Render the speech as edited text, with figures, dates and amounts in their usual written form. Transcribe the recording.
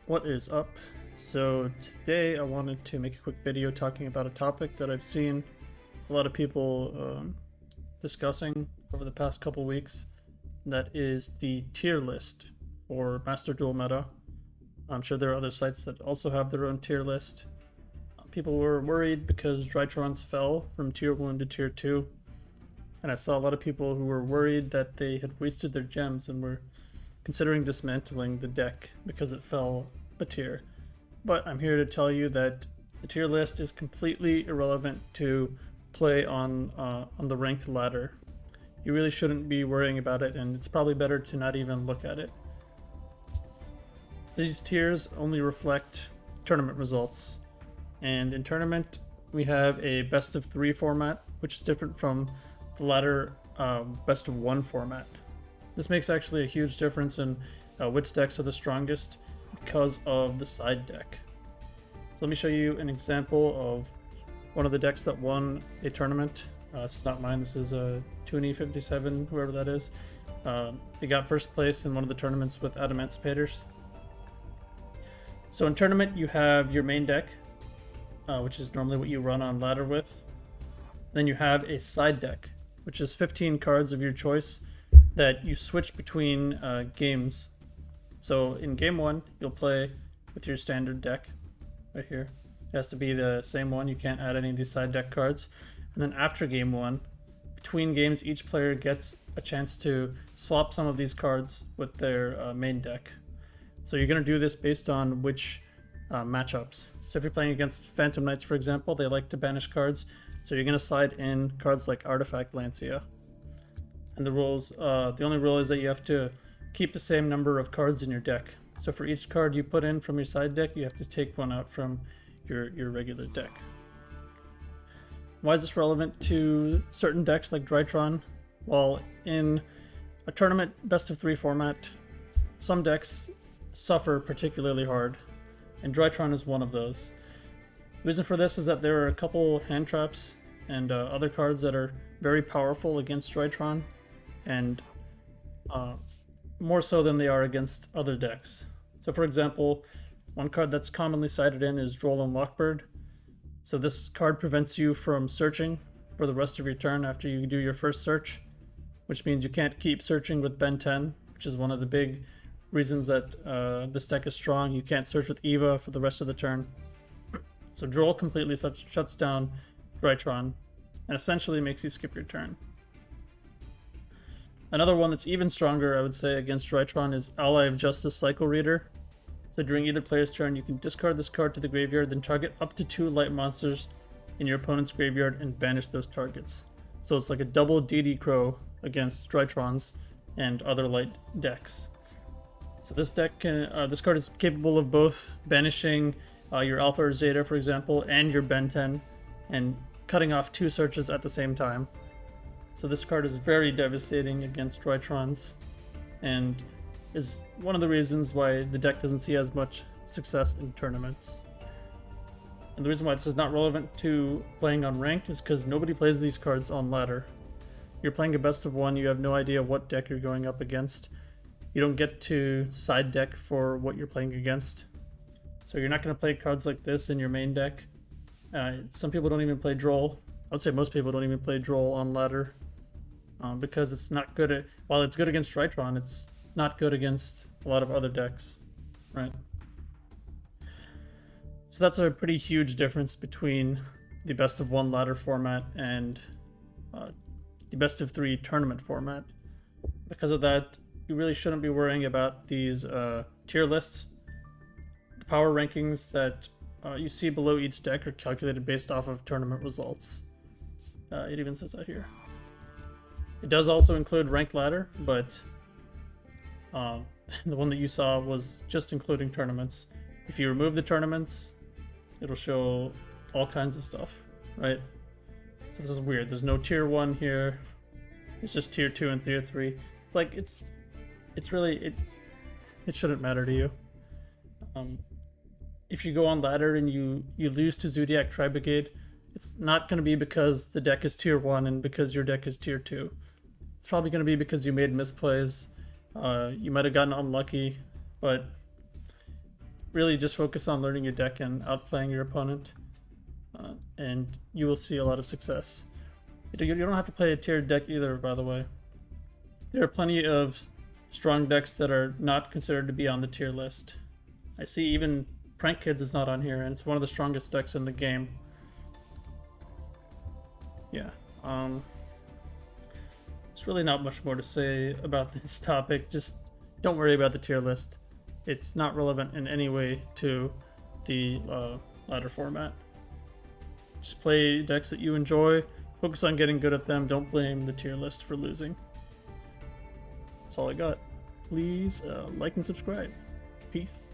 What is up? So today I wanted to make a quick video talking about a topic that I've seen a lot of people discussing over the past couple weeks. That is the tier list for Master Duel meta. I'm sure there are other sites that also have their own tier list. People were worried because Drytrons fell from tier 1 to tier 2, and I saw a lot of people who were worried that they had wasted their gems and were considering dismantling the deck because it fell a tier. But I'm here to tell you that the tier list is completely irrelevant to play on the ranked ladder. You really shouldn't be worrying about it, and it's probably better to not even look at it. These tiers only reflect tournament results, and in tournament we have a best of 3 format, which is different from the ladder best of 1 format. This makes actually a huge difference in which decks are the strongest because of the side deck. So let me show you an example of one of the decks that won a tournament. This is not mine, this is a Toonie57, whoever that is. They got first place in one of the tournaments with Adamanticators. So in tournament you have your main deck, which is normally what you run on ladder with. Then you have a side deck, which is 15 cards of your choice that you switch between games. So in game 1, you'll play with your standard deck right here. It has to be the same one, you can't add any of these side deck cards. And then after game 1, between games, each player gets a chance to swap some of these cards with their main deck. So you're going to do this based on which matchups. So if you're playing against Phantom Knights, for example, they like to banish cards. So you're going to side in cards like Artifact Lancia. And the rules, the only rule is that you have to keep the same number of cards in your deck. So for each card you put in from your side deck, you have to take one out from your regular deck. Why is this relevant to certain decks like Drytron? Well, in a tournament best of 3 format, some decks suffer particularly hard, and Drytron is one of those. The reason for this is that there are a couple hand traps and other cards that are very powerful against Drytron, and more so than they are against other decks. So for example, one card that's commonly cited in is Droll and Lockbird. So this card prevents you from searching for the rest of your turn after you do your first search, which means you can't keep searching with Ben 10, which is one of the big reasons that this deck is strong. You can't search with Eva for the rest of the turn. So Droll completely shuts down Drytron and essentially makes you skip your turn. Another one that's even stronger, I would say, against Drytron is Ally of Justice Cycle Reader. So during either player's turn, you can discard this card to the graveyard, then target up to 2 light monsters in your opponent's graveyard and banish those targets. So it's like a double DD Crow against Drytrons and other light decks. So this deck this card is capable of both banishing your Alpha or Zeta, for example, and your Ben 10, and cutting off 2 searches at the same time. So this card is very devastating against Drytrons, and is one of the reasons why the deck doesn't see as much success in tournaments. And the reason why this is not relevant to playing on ranked is because nobody plays these cards on ladder. You're playing a best of 1, you have no idea what deck you're going up against. You don't get to side deck for what you're playing against. So you're not going to play cards like this in your main deck. Some people don't even play Droll. I would say most people don't even play Droll on ladder. Because it's not good at, while it's good against Drytron, it's not good against a lot of other decks, right? So that's a pretty huge difference between the best of 1 ladder format and the best of 3 tournament format. Because of that, you really shouldn't be worrying about these tier lists. The power rankings that you see below each deck are calculated based off of tournament results. It even says that here. It does also include ranked ladder, but the one that you saw was just including tournaments. If you remove the tournaments, it'll show all kinds of stuff, right? So this is weird. There's no tier 1 here. It's just tier 2 and tier 3. Like it's really it shouldn't matter to you. If you go on ladder and you lose to Zodiac Tri-Brigade, it's not going to be because the deck is tier 1 and because your deck is tier 2. It's probably going to be because you made misplays. You might have gotten unlucky, but really just focus on learning your deck and outplaying your opponent, and you will see a lot of success. You don't have to play a tiered deck either, by the way. There are plenty of strong decks that are not considered to be on the tier list. I see even Prank Kids is not on here, and it's one of the strongest decks in the game. Yeah, there's really not much more to say about this topic. Just don't worry about the tier list. It's not relevant in any way to the ladder format. Just play decks that you enjoy, focus on getting good at them, don't blame the tier list for losing. That's all I got. Please like and subscribe. Peace.